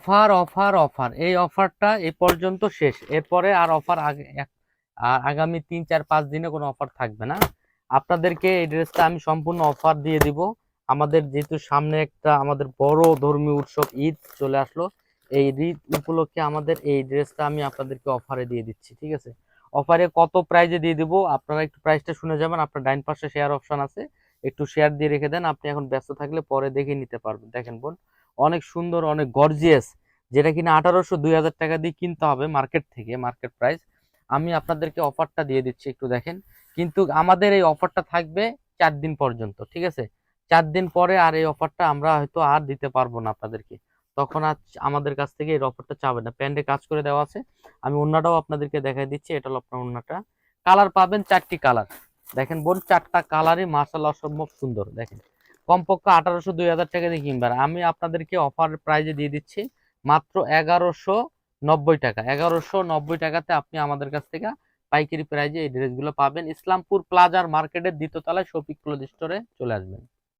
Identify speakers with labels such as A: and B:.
A: Offer offer offer, এই অফারটা এ পর্যন্ত শেষ। এরপরে আর অফার আর আগামী 3 4 5 দিনে কোনো অফার থাকবে না। আপনাদেরকে এই ড্রেসটা আমি সম্পূর্ণ অফার দিয়ে দিব। আমাদের যেহেতু সামনে একটা আমাদের বড় ধর্মীয় উৎসব ঈদ চলে আসলো, এই ঈদ উপলক্ষে আমাদের এই ড্রেসটা আমি আপনাদেরকে অফারে দিয়ে দিচ্ছি, ঠিক আছে? অফারে কত প্রাইজে দিয়ে দিব আপনারা একটু প্রাইসটা শুনে যাবেন। আপনার ডাইন পাশে শেয়ার অপশন আছে, একটু শেয়ার দিয়ে রেখে দেন। আপনি এখন ব্যস্ত থাকলে পরে দেখে নিতে পারবেন। দেখেন বোন, অনেক সুন্দর, অনেক গর্জিয়াস, যেটা কিনা 1800 2000 টাকা দিয়ে কিনতে হবে মার্কেট থেকে, মার্কেট প্রাইস। আমি আপনাদেরকে অফারটা দিয়ে দিচ্ছি, একটু দেখেন। কিন্তু আমাদের এই অফারটা থাকবে 4 দিন পর্যন্ত, ঠিক আছে? 4 দিন পরে আর এই অফারটা আমরা হয়তো আর দিতে পারবো না আপনাদেরকে। তখন আর আমাদের কাছ থেকে এই অফারটা চাবে না। প্যান্ডে কাজ করে দেওয়া আছে। আমি ওন্নাটাও আপনাদেরকে দেখাই দিচ্ছি। এটা হলো আপনার ওন্নাটা। কালার পাবেন 4টি কালার। দেখেন বোন, 4টা কালারই মাশাআল্লাহ অসম্ভব সুন্দর। দেখেন, কমপক্ষে 1800 2000 টাকা দিয়ে কিনবেন, আমি আপনাদেরকে অফার প্রাইজে দিয়ে দিচ্ছি মাত্র 1190 টাকা। 1190 টাকাতে আপনি আমাদের কাছ থেকে পাইকারি প্রাইজে এই ড্রেসগুলো পাবেন। ইসলামপুর প্লাজার মার্কেটের দ্বিতীয় তলায় শফিক ক্লথ স্টোরে চলে আসবেন।